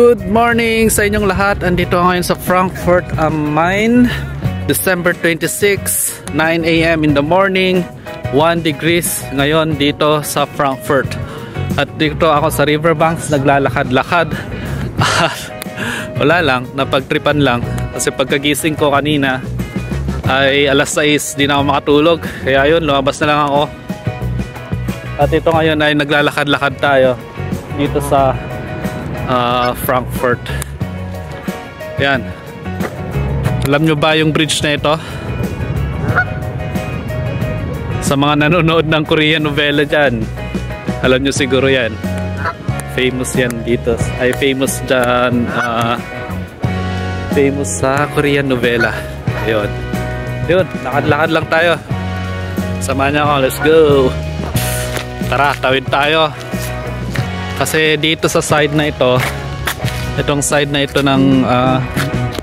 Good morning sa inyong lahat. Andito ngayon sa Frankfurt am Main, December 26, 9 AM in the morning, 1 degrees ngayon dito sa Frankfurt. At dito ako sa riverbanks naglalakad-lakad. Wala lang, napagtripan lang kasi pagkagising ko kanina ay alas 6, di na ako makatulog, kaya yun, lumabas na lang ako. At ito ngayon ay naglalakad-lakad tayo dito sa Frankfurt. Yan. Alam nyo ba yung bridge na ito? Sa mga nanonood ng Korean novela dyan, alam nyo siguro yan. Famous yan dito. Ay famous dyan, famous sa Korean novela. Ayun. Yun, lakad-lakad lang tayo. Samahan niyo ako, let's go. Tara, tawid tayo. Kasi dito sa side na ito, itong side na ito ng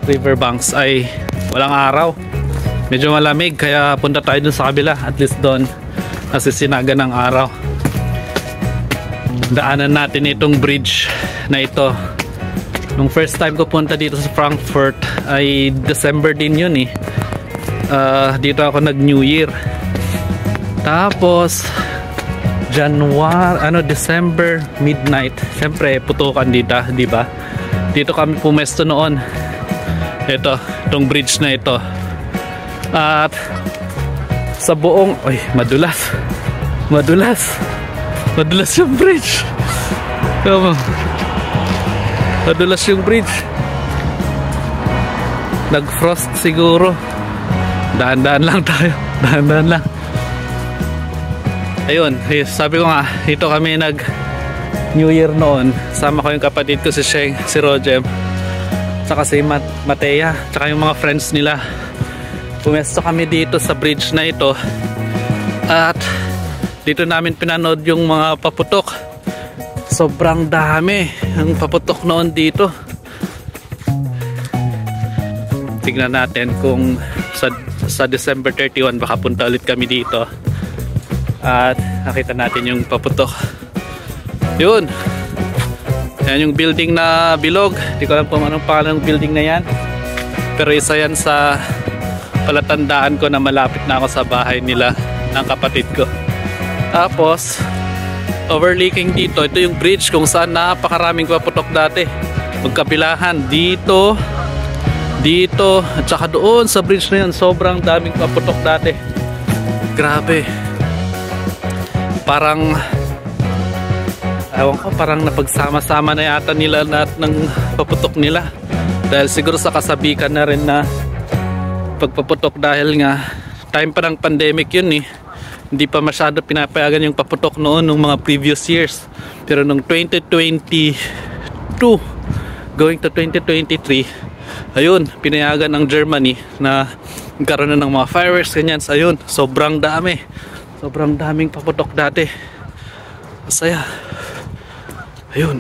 riverbanks ay walang araw. Medyo malamig, kaya punta tayo dun sa kabila. At least doon nasisinaga ng araw. Daanan natin itong bridge na ito. Nung first time ko punta dito sa Frankfurt ay December din yun eh. Dito ako nag New Year. Tapos December midnight. Siyempre putukan dito, di ba? Dito kami pumesto noon. Itong bridge na ito. At sa buong, madulas yung bridge. Madulas yung bridge. Nag-frost siguro. Daan-daan lang tayo. Daan-daan lang. Ayun, sabi ko nga, dito kami nag New Year noon. Sama ko yung kapatid ko si Sheng, si Rojem, saka si Matea, saka yung mga friends nila. Pumesto kami dito sa bridge na ito. At dito namin pinanood yung mga paputok. Sobrang dami ang paputok noon dito. Tignan natin kung sa December 31 baka punta ulit kami dito at nakita natin yung paputok. Yun, yan yung building na bilog. Hindi ko alam kung anong pangalan ng building na yan, pero isa yan sa palatandaan ko na malapit na ako sa bahay nila ng kapatid ko. Tapos overlooking dito, ito yung bridge kung saan napakaraming paputok dati. Magkabilahan dito, at saka doon sa bridge na yun, sobrang daming paputok dati. Grabe. Parang ewan ko, parang napagsama-sama na yata nila lahat ng paputok nila. Dahil siguro sa kasabikan na rin na pagpaputok, dahil nga time pa ng pandemic yun eh. Hindi pa masyado pinapayagan yung paputok noon nung mga previous years. Pero nung 2022 going to 2023, ayun, pinayagan ng Germany na nagkaroon na ng mga fireworks, ganyan. Ayun, sobrang daming paputok dati. Masaya. Ayun.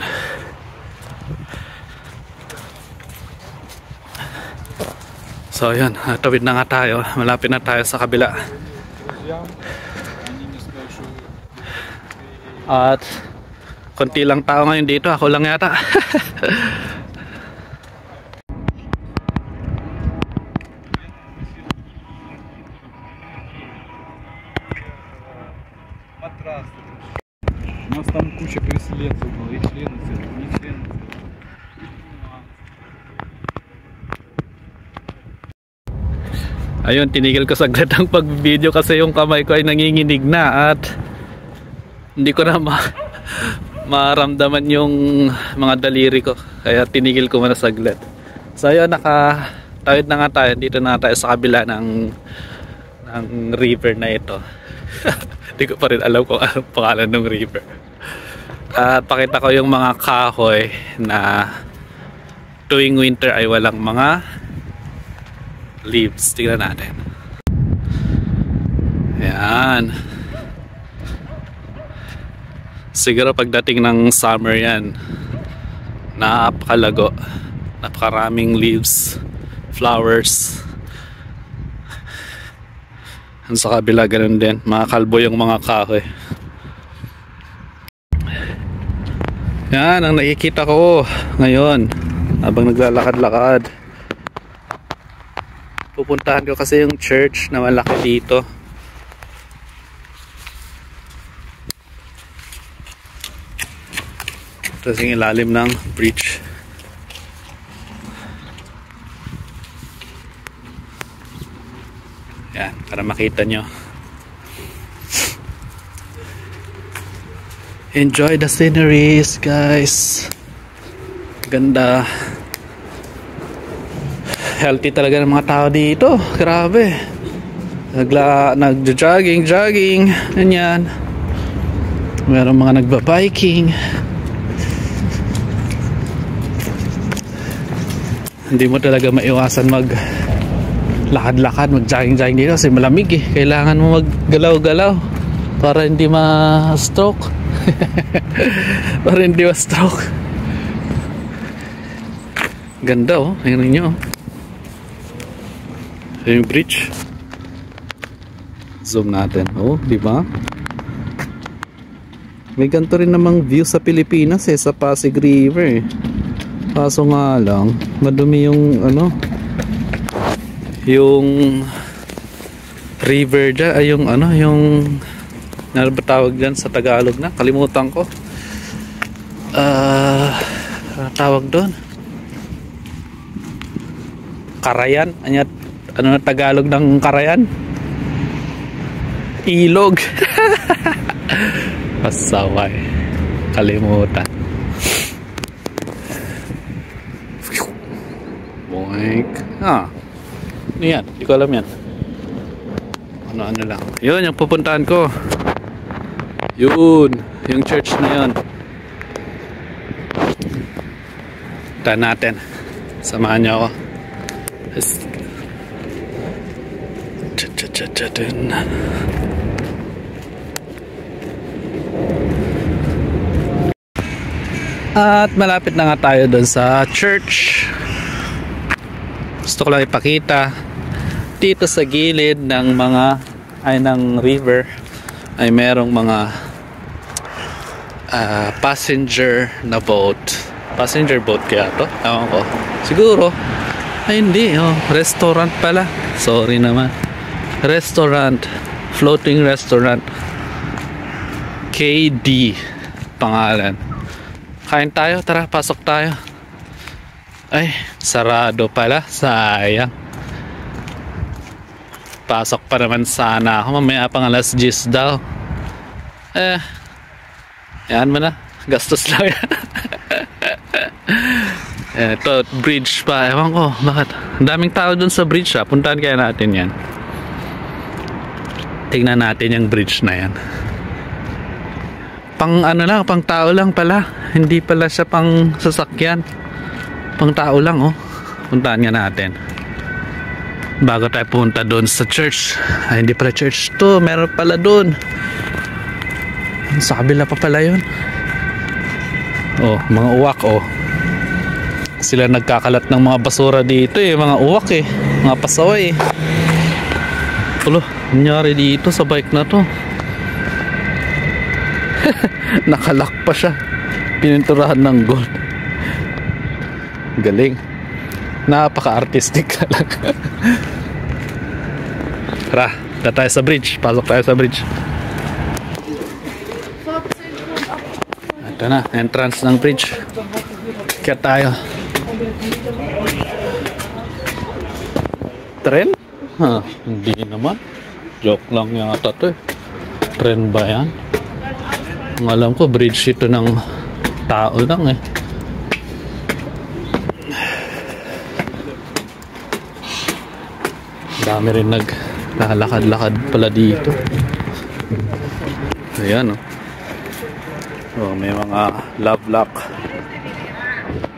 So ayun, tawid na nga tayo. Malapit na tayo sa kabila. At konti lang tao ngayon dito. Ako lang yata. У нас там куча переселенцев было, и членов, и не членов. Ayun, tinigil ko saglit ang pag-video kasi yung kamay ko ay nanginginig na at hindi ko na maramdaman yung mga daliri ko, kaya tinigil ko muna saglit. So ayun, nakatawid na nga tayo. Dito na tayo sa kabila ng river na ito. Hindi ko pa rin alam kung anong pangalan ng river. At pakita ko yung mga kahoy na tuwing winter ay walang mga leaves. Tingnan natin. Ayan. Siguro pagdating ng summer yan, napakalago. Napakaraming leaves, flowers. Sa kabila ganun din, mga kalbo yung mga kahoy. Yan ang nakikita ko ngayon habang naglalakad-lakad. Pupuntahan ko kasi yung church na malaki dito. Tapos yung ilalim ng bridge. Yan, para makita nyo. Enjoy the sceneries, guys. Ganda. Healthy talaga ng mga tao dito. Grabe. Nagja-jogging, ganyan. Meron mga nagba-biking. Hindi mo talaga maiwasan lakad-lakad, mag-jogging dito kasi malamig eh. Kailangan mo maggalaw-galaw para hindi ma-stroke. Para hindi ma-stroke. Ganda oh, tingnan niyo. Yung bridge. Zoom natin. Oh, di ba? May ganito rin namang view sa Pilipinas eh, sa Pasig River eh. Kaso nga lang, madumi yung yung river dyan, ay yung ano ba tawag dyan sa Tagalog na? Kalimutan ko. Tawag doon? Karayan? Ano na Tagalog ng Karayan? Ilog. Pasaway. Kalimutan. Boink. Ano yan? Hindi ko alam yan. Ano lang. Yun, yung pupuntahan ko. Yun. Yung church na yun. Puntahan natin. Samahan niyo ako. At malapit na nga tayo doon sa church. Gusto ko lang ipakita dito sa gilid ng ng river ay merong mga passenger na boat. Passenger boat kaya to? Ewan ko. Siguro. Ay hindi. Restaurant pala. Sorry naman. Restaurant. Floating restaurant. KD pangalan. Kain tayo. Tara, pasok tayo. Ay, sarado pala. Sayang. Pasok pa naman sana ako. Mamaya pang alas 10 daw. Yan mo na. Gastos lang yan. Ito, bridge pa. Ewan ko, bakit? Ang daming tao dun sa bridge ha. Puntahan kaya natin yan. Tingnan natin yung bridge na yan. Pang pang tao lang pala. Hindi pala siya pang sasakyan. Pang tao lang oh. Puntahan nga natin. Bago tayo punta doon sa church. Ay, hindi pala church to. Meron pala doon. Sa kabila pa pala yun. Oh, mga uwak oh. Sila nagkakalat ng mga basura dito eh. Mga uwak eh. Mga pasaway eh. Ulo, nangyari dito sa bike na to. Nakalak pa siya. Pininturahan ng gold. Galing. Napaka-artistic talaga. Tara, na tayo sa bridge. Pasok tayo sa bridge. Ito na, entrance ng bridge. Kaya tayo. Tren? Hindi naman. Joke lang yata to eh. Tren ba yan? Ang alam ko, bridge ito ng tao lang eh. Dami rin naglalakad-lakad pala dito. Ayan oh. Oh, may mga love lock.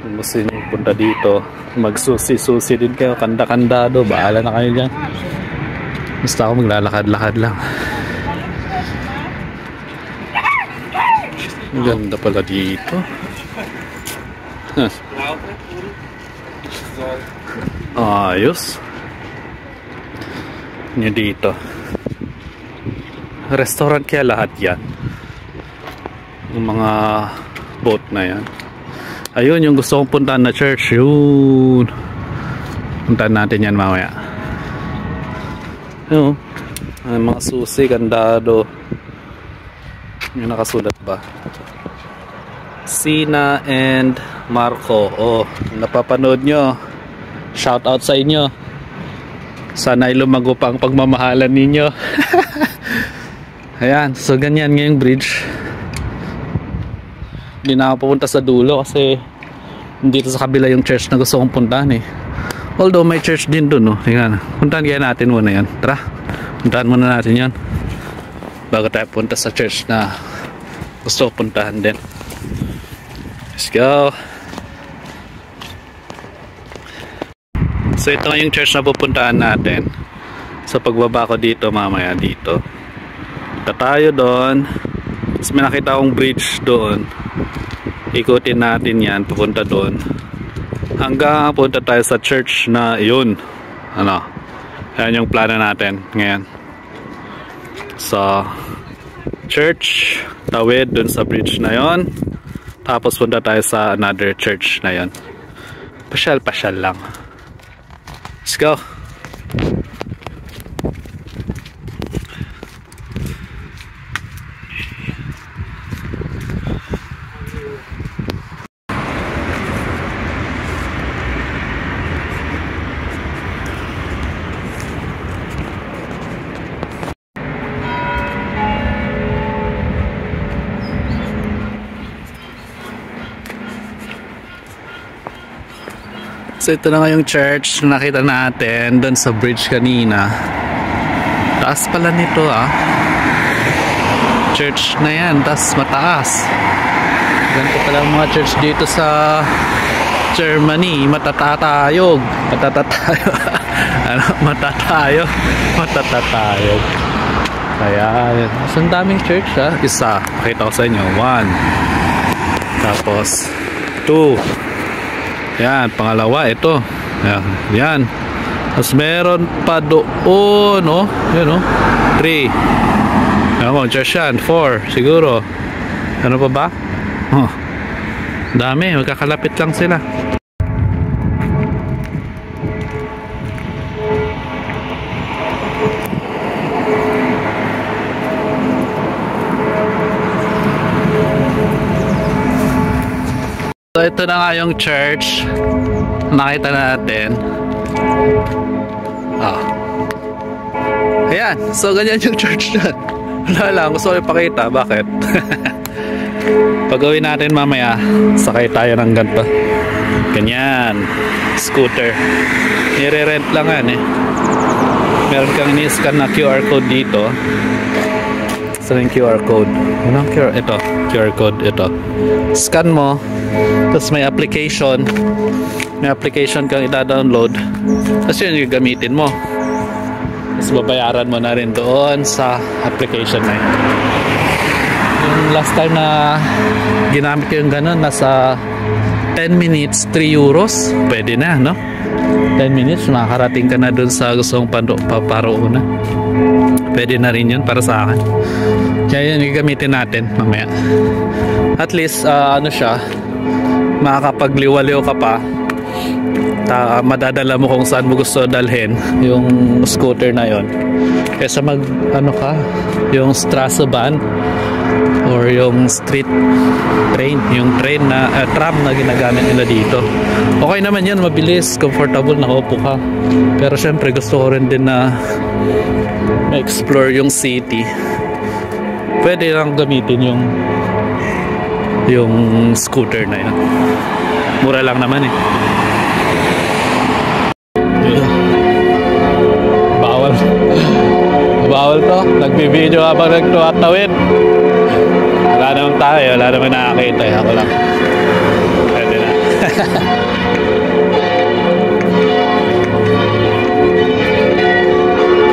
Kung gusto nyo punta dito, magsusi-susi din kayo, kanda-kandado, bahala na kayo dyan. Basta ako maglalakad-lakad lang. Ang ganda pala dito. Ayos. Nyo dito. Restaurant kaya lahat yan. Yung mga boat na yan. Ayun yung gusto kong puntahan na church. Yun, puntahan natin yan mamaya. Yun, mga susi, kandado. Yung nakasulat ba? Sina and Marco. Oh, napapanood nyo, shout out sa inyo. Sana ay lumago pa ang pagmamahalan ninyo. Ayan, so ganyan ngayong bridge. Hindi na ako pupunta sa dulo kasi dito sa kabila yung church na gusto kong puntahan eh. Although may church din dun, no? Tingnan, puntahan kaya natin muna yan. Tara, puntahan muna natin yan bago tayo punta sa church na gusto kong puntahan din. Let's go. So ito yung church na pupuntahan natin. So pagbaba ko dito mamaya dito, punta tayo doon. Tapos may nakita akong bridge doon. Ikutin natin yan, pupunta doon hanggang punta tayo sa church na yun. Ano, yan yung plano natin ngayon. So church, tawid doon sa bridge na yon. Tapos punta tayo sa another church na yon. Pasyal-pasyal lang. Let's go. So ito na nga yung church na nakita natin doon sa bridge kanina. Taas pala nito church na yan, taas mataas. Ganito pala mga church dito sa Germany. Matatatayog. Ano? Matatatayog. Kaya ang daming church Isa, pakita ko sa inyo. 1. Tapos 2. Yan, pangalawa ito. Yan. Tapos meron pa doon, yan 3. Yan, church yan. 4 siguro. Ano pa ba? Dami, magkakalapit lang sila. So ito na nga yung church nakita natin. Ayan, so ganyan yung church na. Wala lang, gusto ko ipakita. Bakit? Pag-uwi natin mamaya, sakay tayo ng ganito. Ganyan, scooter. Nire-rent lang yan Meron kang ni-scan na QR code dito. Saan yung QR code? Ito, QR code ito. Scan mo. Tapos may application kang ida-download, tapos yun yung gamitin mo, tapos babayaran mo na rin doon sa application na yun. Yung last time na ginamit ko yung ganun, nasa 10 minutes 3 euros, pwede na 10 minutes makakarating ka na doon sa gusto mong paparoonan. Pwede na rin yun para sa akin, kaya yun yung gamitin natin mamaya. At least siya, makakapagliwaliw ka pa. Madadala mo kung saan mo gusto dalhin yung scooter na yon, kaysa yung Straßenbahn or yung street train, yung train na tram na ginagamit nila dito. Okay naman yan, mabilis, comfortable, nakaupo ka. Pero syempre gusto ko rin din na ma-explore yung city. Pwede lang gamitin yung scooter na yan. Mura lang naman Bawal to. Nagbibideo habang nagtuwat-tawid. Wala naman tayo. Wala naman nakakita. Ako lang. Pwede na.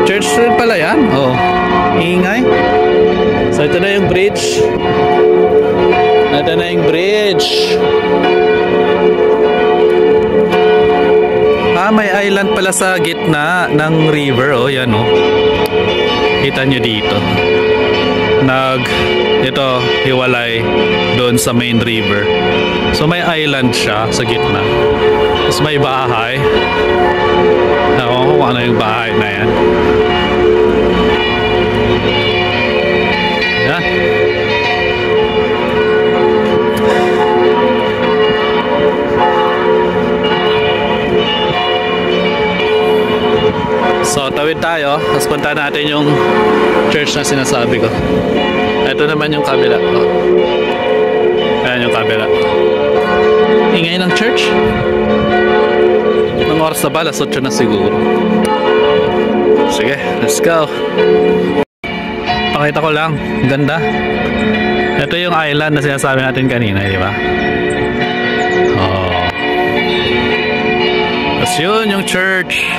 Church rin pala yan. Ingay. So ito na yung bridge. Ito na yung bridge. May island pala sa gitna ng river. Yan Kita nyo dito. ito hiwalay doon sa main river. So may island siya sa gitna. Tapos may bahay. Ewan ko kung ano yung bahay na yan. Yan. So tawid tayo. Tapos punta natin yung church na sinasabi ko. Ito naman yung kabila. Ayan yung kabila. Ingay ng church. Ng oras na ba? Alas 8 na siguro. Sige, let's go. Pakita ko lang. Ganda. Ito yung island na sinasabi natin kanina, di ba? Oh. Tapos yun yung church.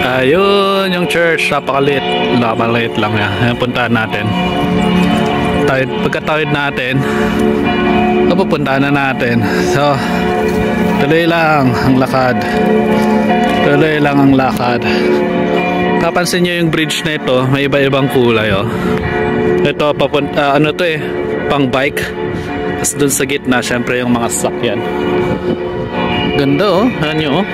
Ayun yung church. Napakaliit. Napakaliit lang yan. Ayan, puntahan natin. Pagkatawid natin, pupuntahan na natin. So, tuloy lang ang lakad. Tuloy lang ang lakad. Kapansin nyo yung bridge na ito, may iba-ibang kulay, oh. Ito, papunta, ano to pang bike. Tapos dun sa gitna, syempre yung mga sasakyan. Ganda, oh. Ayan nyo, oh.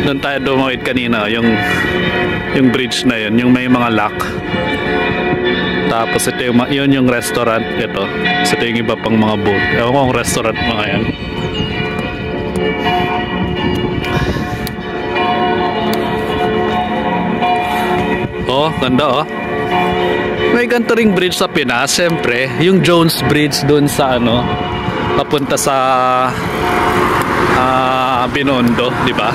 Doon tayo dumawid kanina, yung bridge na yun, yung may mga lock. Tapos ito yun yung restaurant. Ito yung iba pang mga boat. Ewan ko ang restaurant mga yan. Oh, ganda oh. May ganito ring bridge sa Pinas, siyempre. Yung Jones Bridge dun sa ano, papunta sa Binondo, di ba?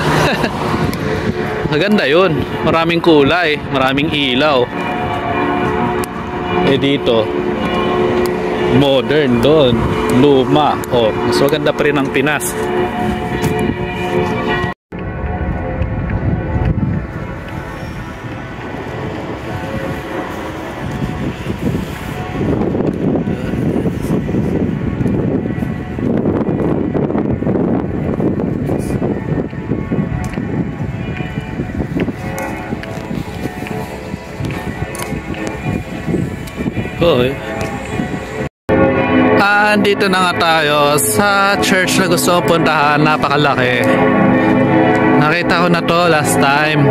Maganda yun. Maraming kulay, maraming ilaw. Eh dito, modern doon, luma. Oh, mas maganda pa rin ang Pinas. Andito na nga tayo sa church na gusto kong puntahan. Napakalaki. Nakita ko na to last time.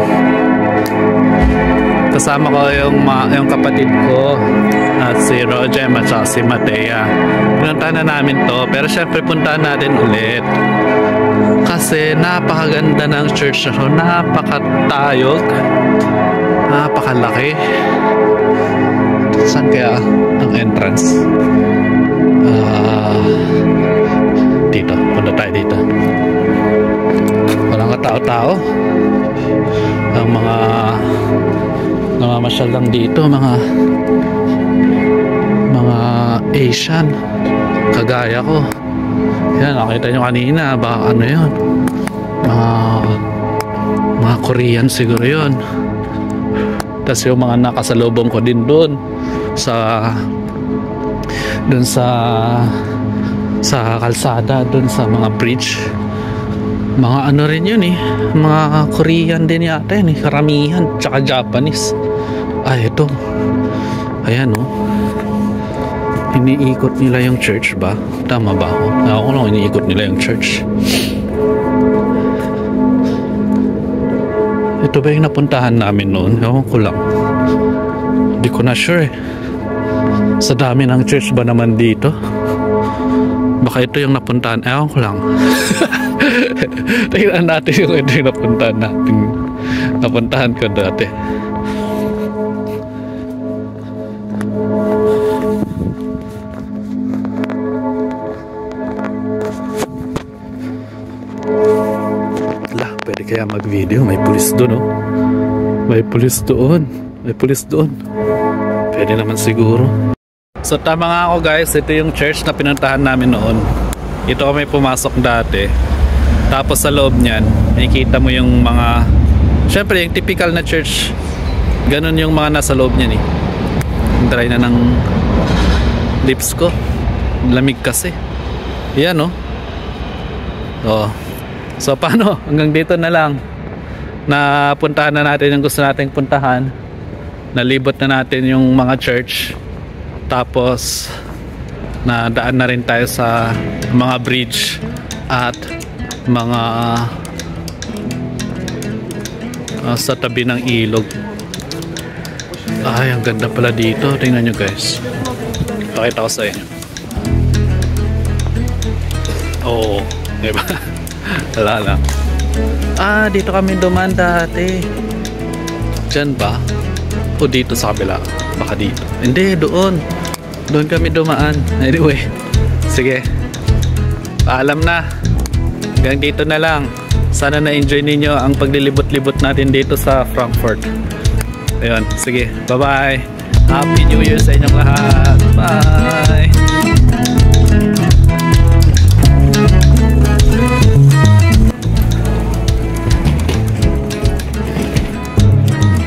Kasama ko yung kapatid ko at si Rojem at si Matea. Pinuntahan na namin to, pero syempre puntahan natin ulit kasi napakaganda ng church na to. Napakatayog, napakalaki. Saan kaya ang entrance? Dito, punta tayo dito. Walang katao-tao. Ang mga namamasyal lang dito, mga Asian kagaya ko. Yan, nakita nyo kanina, baka ano yun, mga Korean siguro yun. Tapos yung mga nakasalubong ko din doon sa kalsada, doon sa mga bridge, mga ano rin yun mga Korean din yata yun karamihan, tsaka Japanese. Ay, ito, ayan iniikot nila yung church ba? Tama ba ako? Ako lang iniikot nila yung church. Ito ba yung napuntahan namin noon? Ewan ko lang, hindi ko na sure sa dami ng church ba naman dito. Baka ito yung napuntahan. Ewan ko lang. Tingnan natin yung ito yung napuntahan natin. Napuntahan ko dati. Wala, pwede kaya mag-video. May pulis doon, oh. May pulis doon. May pulis doon. Pwede naman siguro. So tama nga ako guys, ito yung church na pinuntahan namin noon. Ito kami pumasok dati. Tapos sa loob niyan, makikita mo yung mga, syempre yung typical na church. Ganun yung mga nasa loob niyan Dry na ng lips ko. Lamig kasi. Yan oh. So paano? Hanggang dito na lang. napuntahan na natin yung gusto nating puntahan. Nalibot na natin yung mga church. Tapos nadaan na rin tayo sa mga bridge at mga sa tabi ng ilog. Ay, ang ganda pala dito. Tingnan nyo guys. Pakita ko sa inyo. Oo, diba? Wala lang. Ah, dito kami dumaan dati. Diyan ba? O dito sa kabila? Baka dito. Hindi, doon. Doon kami dumaan. Anyway, sige. Paalam na. Hanggang dito na lang. Sana na-enjoy ninyo ang paglilibot-libot natin dito sa Frankfurt. Ayun, sige. Bye-bye. Happy New Year sa inyong lahat. Bye!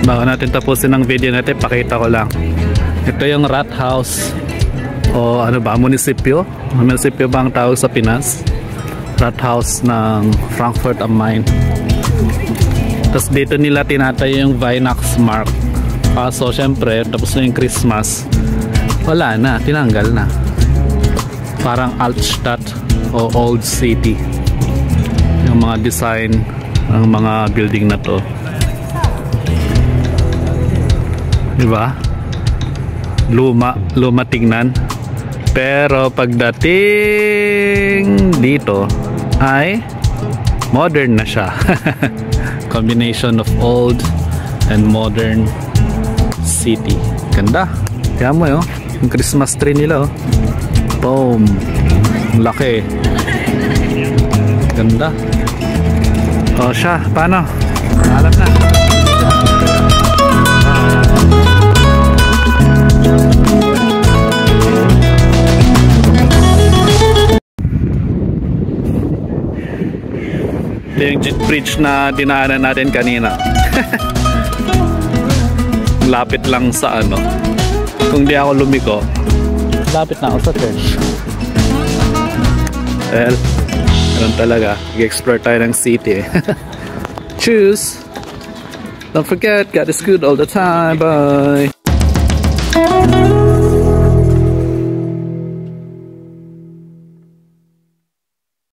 Bago natin tapusin ang video natin, pakita ko lang. Ito yung Rathaus o ano ba, munisipyo? Munisipyo ba ang tawag sa Pinas? Rathaus ng Frankfurt am Main. Tapos dito nila tinatay yung Weihnachtsmarkt. Kaso syempre, tapos na yung Christmas, wala na, tinanggal na. Parang Altstadt o Old City yung mga design ng mga building na to. Diba? Luma tingnan. Pero pagdating dito ay modern na siya. Combination of old and modern city. Ganda. Kaya mo yun, yung Christmas tree nila oh. Boom. Laki. Ganda. O siya, paano? Alam na. Ito yung jet bridge na dinaanan natin kanina. Lapit lang sa ano. Kung di ako lumiko, lapit na ako sa church. Well, ganun talaga. I-explore tayo ng city. Choose! Don't forget, God is good all the time. Bye!